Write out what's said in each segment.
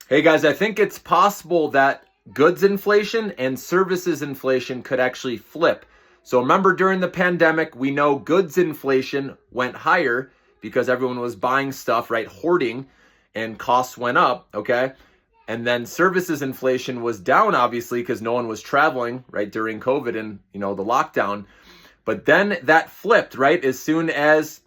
Hey guys, I think it's possible that goods inflation and services inflation could actually flip. So remember during the pandemic, we know goods inflation went higher because everyone was buying stuff, right? Hoarding, and costs went up, okay? And then services inflation was down, obviously, because no one was traveling, right, during COVID and, the lockdown. But then that flipped, right? As soon as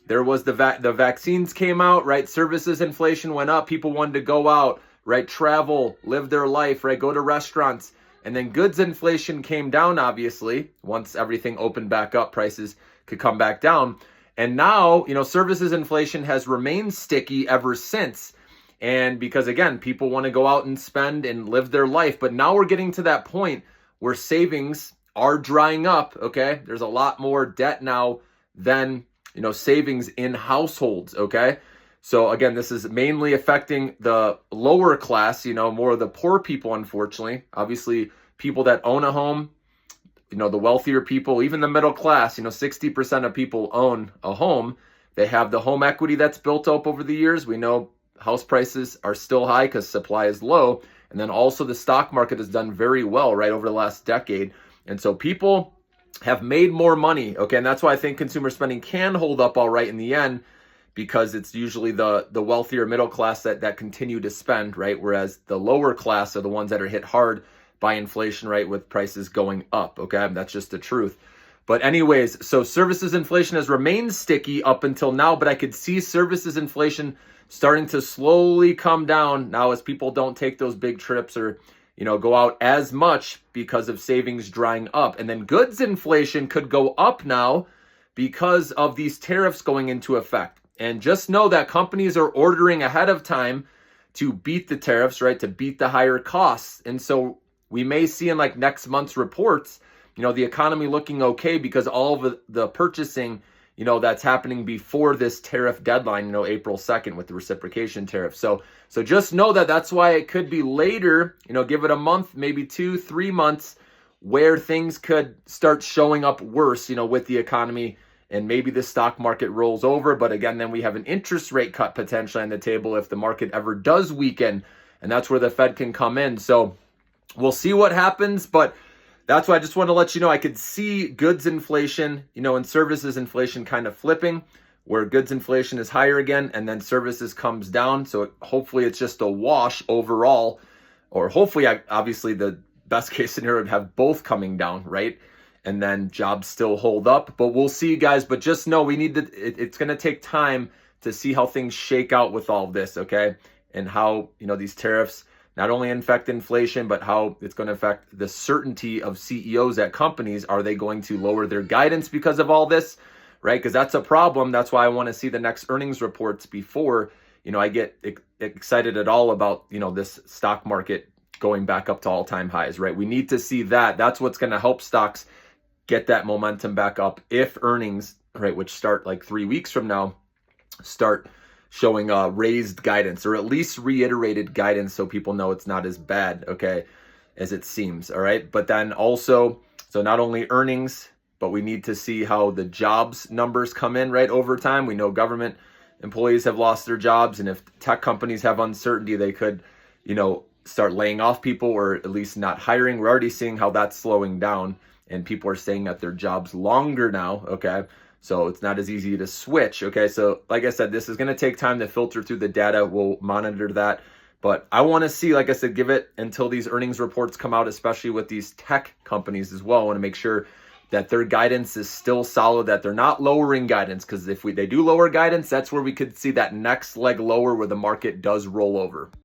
there was the vaccines came out, right? Services inflation went up. People wanted to go out, right? Travel, live their life, right? Go to restaurants. And then goods inflation came down, obviously. Once everything opened back up, prices could come back down. And now, services inflation has remained sticky ever since. And because, again, people want to go out and spend and live their life. But now we're getting to that point where savings are drying up, okay? There's a lot more debt now than, savings in households, okay? So again, this is mainly affecting the lower class, more of the poor people, unfortunately. Obviously, people that own a home, the wealthier people, even the middle class, 60% of people own a home. They have the home equity that's built up over the years. We know house prices are still high because supply is low. And then also the stock market has done very well, right, over the last decade. And so people have made more money, okay? And that's why I think consumer spending can hold up all right in the end, because it's usually the wealthier middle class that continue to spend, right? Whereas the lower class are the ones that are hit hard by inflation, right, with prices going up, okay? That's just the truth. But anyways, so services inflation has remained sticky up until now, but I could see services inflation starting to slowly come down now as people don't take those big trips or go out as much because of savings drying up. And then goods inflation could go up now because of these tariffs going into effect. And just know that companies are ordering ahead of time to beat the tariffs, right? To beat the higher costs. And so we may see in like next month's reports, the economy looking okay because all of the purchasing, that's happening before this tariff deadline, April 2nd with the reciprocation tariff. So just know that that's why it could be later, give it a month, maybe 2-3 months where things could start showing up worse, with the economy, and maybe the stock market rolls over. But again, then we have an interest rate cut potentially on the table if the market ever does weaken, and that's where the Fed can come in. So we'll see what happens, but that's why I just want to let you know I could see goods inflation, and services inflation kind of flipping, where goods inflation is higher again and then services comes down. So hopefully it's just a wash overall, or hopefully, obviously the best case scenario would have both coming down, right? And then jobs still hold up, but we'll see, guys. But just know we need to, it's going to take time to see how things shake out with all this, okay? And how, these tariffs not only affect inflation, but how it's going to affect the certainty of CEOs at companies. Are they going to lower their guidance because of all this, right? Because that's a problem. That's why I want to see the next earnings reports before, I get excited at all about, this stock market going back up to all-time highs, right? We need to see that. That's what's going to help stocks get that momentum back up if earnings, right, which start like 3 weeks from now, start showing raised guidance, or at least reiterated guidance, so people know it's not as bad, okay, as it seems, all right? But then also, so not only earnings, but we need to see how the jobs numbers come in, right, over time. We know government employees have lost their jobs, and if tech companies have uncertainty, they could, start laying off people, or at least not hiring. We're already seeing how that's slowing down, and people are staying at their jobs longer now, okay? So it's not as easy to switch, okay? So like I said, this is going to take time to filter through the data. We'll monitor that. But I want to see, like I said, give it until these earnings reports come out, especially with these tech companies as well. I want to make sure that their guidance is still solid, that they're not lowering guidance, because if they do lower guidance, that's where we could see that next leg lower where the market does roll over.